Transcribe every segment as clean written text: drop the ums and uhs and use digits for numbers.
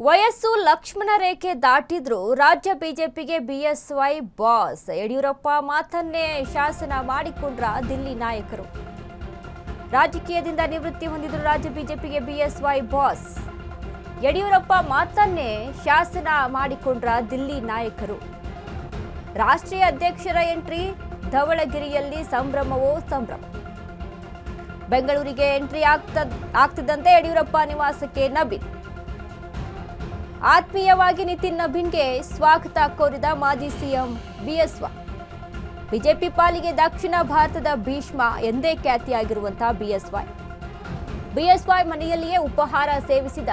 ವಯಸ್ಸು ಲಕ್ಷ್ಮಣ ರೇಖೆ ದಾಟಿದ್ರು ರಾಜ್ಯ ಬಿಜೆಪಿಗೆ ಬಿಎಸ್ವೈ ಬಾಸ್. ಯಡಿಯೂರಪ್ಪ ಮಾತನ್ನೇ ಶಾಸನ ಮಾಡಿಕೊಂಡ್ರ ದಿಲ್ಲಿ ನಾಯಕರು. ರಾಜಕೀಯದಿಂದ ನಿವೃತ್ತಿ ಹೊಂದಿದ್ರು ರಾಜ್ಯ ಬಿಜೆಪಿಗೆ ಬಿಎಸ್ವೈ ಬಾಸ್. ಯಡಿಯೂರಪ್ಪ ಮಾತನ್ನೇ ಶಾಸನ ಮಾಡಿಕೊಂಡ್ರ ದಿಲ್ಲಿ ನಾಯಕರು. ರಾಷ್ಟ್ರೀಯ ಅಧ್ಯಕ್ಷರ ಎಂಟ್ರಿ, ಧವಳಗಿರಿಯಲ್ಲಿ ಸಂಭ್ರಮವೋ ಸಂಭ್ರಮ. ಬೆಂಗಳೂರಿಗೆ ಎಂಟ್ರಿ ಆಗ್ತಿದ್ದಂತೆ ಯಡಿಯೂರಪ್ಪ ನಿವಾಸಕ್ಕೆ ನಬೀನ್. ಆತ್ಮೀಯವಾಗಿ ನಿತಿನ್ ನಬೀನ್ಗೆ ಸ್ವಾಗತ ಕೋರಿದ ಮಾಜಿ ಸಿಎಂ ಬಿಎಸ್ವೈ. ಬಿಜೆಪಿ ಪಾಲಿಗೆ ದಕ್ಷಿಣ ಭಾರತದ ಭೀಷ್ಮ ಎಂದೇ ಖ್ಯಾತಿಯಾಗಿರುವಂತಹ ಬಿಎಸ್ವೈ ಮನೆಯಲ್ಲಿಯೇ ಉಪಹಾರ ಸೇವಿಸಿದ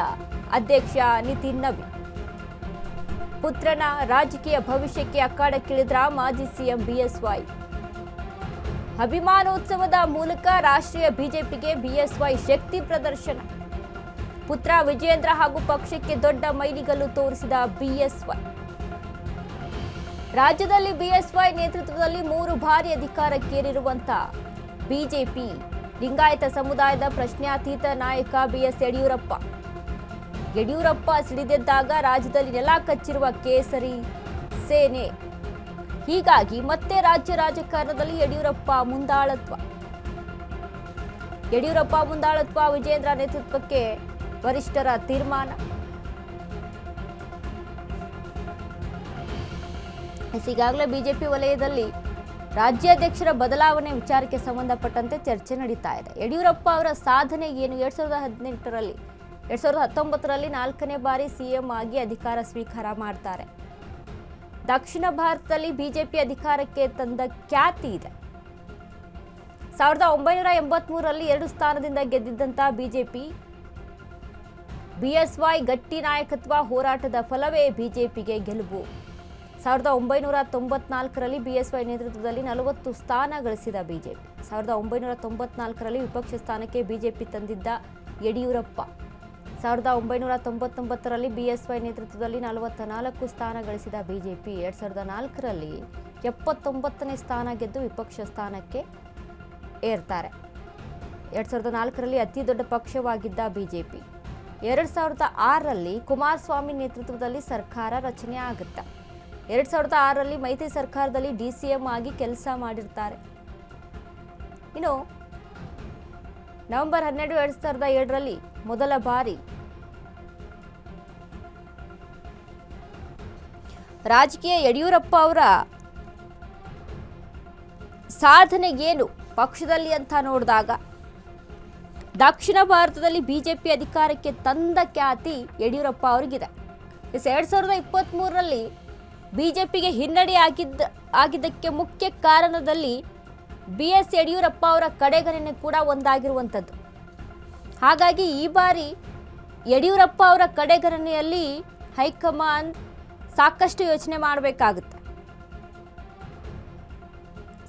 ಅಧ್ಯಕ್ಷ ನಿತಿನ್ ನಬೀನ್. ಪುತ್ರನ ರಾಜಕೀಯ ಭವಿಷ್ಯಕ್ಕೆ ಅಖಾಡಕ್ಕಿಳಿದ್ರ ಮಾಜಿ ಸಿಎಂ ಬಿಎಸ್ವೈ. ಅಭಿಮಾನೋತ್ಸವದ ಮೂಲಕ ರಾಷ್ಟ್ರೀಯ ಬಿಜೆಪಿಗೆ ಬಿಎಸ್ವೈ ಶಕ್ತಿ ಪ್ರದರ್ಶನ. ಪುತ್ರ ವಿಜೇಂದ್ರ ಹಾಗೂ ಪಕ್ಷಕ್ಕೆ ದೊಡ್ಡ ಮೈಲಿಗಲ್ಲು ತೋರಿಸಿದ ಬಿಎಸ್ವೈ. ರಾಜ್ಯದಲ್ಲಿ ಬಿಎಸ್ವೈ ನೇತೃತ್ವದಲ್ಲಿ 3 ಬಾರಿ ಅಧಿಕಾರಕ್ಕೇರಿರುವಂತಹ ಬಿಜೆಪಿ ಲಿಂಗಾಯತ ಸಮುದಾಯದ ಪ್ರಶ್ನಾತೀತ ನಾಯಕ ಬಿಎಸ್ ಯಡಿಯೂರಪ್ಪ ಸಿಡಿದೆದ್ದಾಗ ರಾಜ್ಯದಲ್ಲಿ ನೆಲ ಕಚ್ಚಿರುವ ಕೇಸರಿ ಸೇನೆ. ಹೀಗಾಗಿ ಮತ್ತೆ ರಾಜ್ಯ ರಾಜಕಾರಣದಲ್ಲಿ ಯಡಿಯೂರಪ್ಪ ಮುಂದಾಳತ್ವ, ವಿಜೇಂದ್ರ ನೇತೃತ್ವಕ್ಕೆ ವರಿಷ್ಠರ ತೀರ್ಮಾನ. ಈಗಾಗಲೇ ಬಿಜೆಪಿ ವಲಯದಲ್ಲಿ ರಾಜ್ಯಾಧ್ಯಕ್ಷರ ಬದಲಾವಣೆ ವಿಚಾರಕ್ಕೆ ಸಂಬಂಧಪಟ್ಟಂತೆ ಚರ್ಚೆ ನಡೀತಾ ಇದೆ. ಯಡಿಯೂರಪ್ಪ ಅವರ ಸಾಧನೆ ಏನು? 2019ರಲ್ಲಿ 4ನೇ ಬಾರಿ ಸಿಎಂ ಆಗಿ ಅಧಿಕಾರ ಸ್ವೀಕಾರ ಮಾಡ್ತಾರೆ. ದಕ್ಷಿಣ ಭಾರತದಲ್ಲಿ ಬಿಜೆಪಿ ಅಧಿಕಾರಕ್ಕೆ ತಂದ ಖ್ಯಾತಿ ಇದೆ. 1983ರಲ್ಲಿ 2 ಸ್ಥಾನದಿಂದ ಗೆದ್ದಿದ್ದಂತಹ ಬಿಜೆಪಿ ಬಿಎಸ್ವೈ ಗಟ್ಟಿ ನಾಯಕತ್ವ ಹೋರಾಟದ ಫಲವೇ ಬಿಜೆಪಿಗೆ ಗೆಲುವು. 1994ರಲ್ಲಿ ಬಿಎಸ್ವೈ ನೇತೃತ್ವದಲ್ಲಿ 40 ಸ್ಥಾನ ಗಳಿಸಿದ ಬಿಜೆಪಿ. 1994ರಲ್ಲಿ ವಿಪಕ್ಷ ಸ್ಥಾನಕ್ಕೆ ಬಿಜೆಪಿ ತಂದಿದ್ದ ಯಡಿಯೂರಪ್ಪ. 1999ರಲ್ಲಿ ಬಿಎಸ್ವೈ ನೇತೃತ್ವದಲ್ಲಿ 44 ಸ್ಥಾನ ಗಳಿಸಿದ ಬಿಜೆಪಿ 2004ರಲ್ಲಿ 79ನೇ ಸ್ಥಾನ ಗೆದ್ದು ವಿಪಕ್ಷ ಸ್ಥಾನಕ್ಕೆ ಏರ್ತಾರೆ. 2004ರಲ್ಲಿ ಅತಿ ದೊಡ್ಡ ಪಕ್ಷವಾಗಿದ್ದ ಬಿಜೆಪಿ 2006ರಲ್ಲಿ ಕುಮಾರಸ್ವಾಮಿ ನೇತೃತ್ವದಲ್ಲಿ ಸರ್ಕಾರ ರಚನೆ ಆಗುತ್ತೆ. 2006ರಲ್ಲಿ ಮೈತ್ರಿ ಸರ್ಕಾರದಲ್ಲಿ ಡಿಸಿಎಂ ಆಗಿ ಕೆಲಸ ಮಾಡಿರ್ತಾರೆ. ಇನ್ನು ನವೆಂಬರ್ 12, 2007ರಲ್ಲಿ ಮೊದಲ ಬಾರಿ ರಾಜಕೀಯ ಯಡಿಯೂರಪ್ಪ ಅವರ ಸಾಧನೆ ಏನು ಪಕ್ಷದಲ್ಲಿ ಅಂತ ನೋಡಿದಾಗ ದಕ್ಷಿಣ ಭಾರತದಲ್ಲಿ ಬಿಜೆಪಿ ಅಧಿಕಾರಕ್ಕೆ ತಂದ ಖ್ಯಾತಿ ಯಡಿಯೂರಪ್ಪ ಅವರಿಗಿದೆ. 2023ರಲ್ಲಿ ಬಿಜೆಪಿಗೆ ಹಿನ್ನಡೆ ಆಗಿದ್ದಕ್ಕೆ ಮುಖ್ಯ ಕಾರಣದಲ್ಲಿ ಬಿಎಸ್ ಯಡಿಯೂರಪ್ಪ ಅವರ ಕಡೆಗಣನೆ ಕೂಡ ಒಂದಾಗಿರುವಂಥದ್ದು. ಹಾಗಾಗಿ ಈ ಬಾರಿ ಯಡಿಯೂರಪ್ಪ ಅವರ ಕಡೆಗಣನೆಯಲ್ಲಿ ಹೈಕಮಾಂಡ್ ಸಾಕಷ್ಟು ಯೋಚನೆ ಮಾಡಬೇಕಾಗುತ್ತೆ.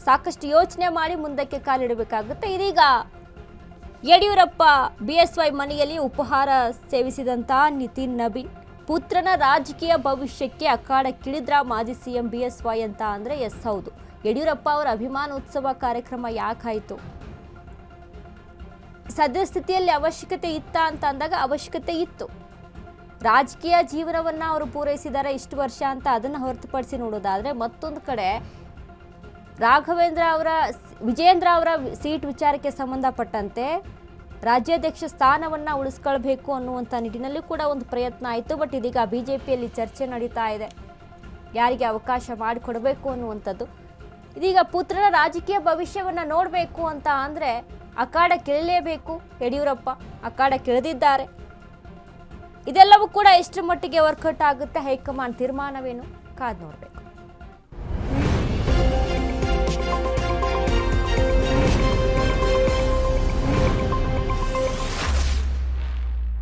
ಸಾಕಷ್ಟು ಯೋಚನೆ ಮಾಡಿ ಮುಂದಕ್ಕೆ ಕಾಲಿಡಬೇಕಾಗುತ್ತೆ. ಇದೀಗ ಯಡಿಯೂರಪ್ಪ ಬಿಎಸ್ವೈ ಮನೆಯಲ್ಲಿ ಉಪಹಾರ ಸೇವಿಸಿದಂತಹ ನಿತಿನ್ ನಬೀನ್. ಪುತ್ರನ ರಾಜಕೀಯ ಭವಿಷ್ಯಕ್ಕೆ ಅಖಾಡಕ್ಕಿಳಿದ್ರ ಮಾಜಿ ಸಿಎಂ ಬಿಎಸ್ವೈ ಅಂತ ಅಂದ್ರೆ ಎಸ್, ಹೌದು. ಯಡಿಯೂರಪ್ಪ ಅವರ ಅಭಿಮಾನೋತ್ಸವ ಕಾರ್ಯಕ್ರಮ ಯಾಕಾಯಿತು? ಸದ್ಯಸ್ಥಿತಿಯಲ್ಲಿ ಅವಶ್ಯಕತೆ ಇತ್ತ ಅಂತ ಅಂದಾಗ ಅವಶ್ಯಕತೆ ಇತ್ತು. ರಾಜಕೀಯ ಜೀವನವನ್ನ ಅವರು ಪೂರೈಸಿದ್ದಾರೆ ಇಷ್ಟು ವರ್ಷ ಅಂತ ಅದನ್ನು ಹೊರತುಪಡಿಸಿ ನೋಡೋದಾದ್ರೆ, ಮತ್ತೊಂದು ಕಡೆ ವಿಜೇಂದ್ರ ಅವರ ಸೀಟ್ ವಿಚಾರಕ್ಕೆ ಸಂಬಂಧಪಟ್ಟಂತೆ ರಾಜ್ಯಾಧ್ಯಕ್ಷ ಸ್ಥಾನವನ್ನ ಉಳಿಸ್ಕೊಳ್ಬೇಕು ಅನ್ನುವಂಥ ನಿಟ್ಟಿನಲ್ಲಿ ಕೂಡ ಒಂದು ಪ್ರಯತ್ನ ಆಯಿತು. ಬಟ್ ಇದೀಗ ಬಿಜೆಪಿಯಲ್ಲಿ ಚರ್ಚೆ ನಡೀತಾ ಇದೆ, ಯಾರಿಗೆ ಅವಕಾಶ ಮಾಡಿಕೊಡಬೇಕು ಅನ್ನುವಂಥದ್ದು. ಇದೀಗ ಪುತ್ರನ ರಾಜಕೀಯ ಭವಿಷ್ಯವನ್ನ ನೋಡಬೇಕು ಅಂತ ಅಂದ್ರೆ ಅಖಾಡಕ್ಕಿಳಿಯಲೇಬೇಕು. ಯಡಿಯೂರಪ್ಪ ಅಖಾಡಕ್ಕಿಳಿದಿದ್ದಾರೆ. ಇದೆಲ್ಲವೂ ಕೂಡ ಎಷ್ಟರ ಮಟ್ಟಿಗೆ ವರ್ಕೌಟ್ ಆಗುತ್ತೆ, ಹೈಕಮಾಂಡ್ ತೀರ್ಮಾನವೇನು ಕಾದು ನೋಡಬೇಕು.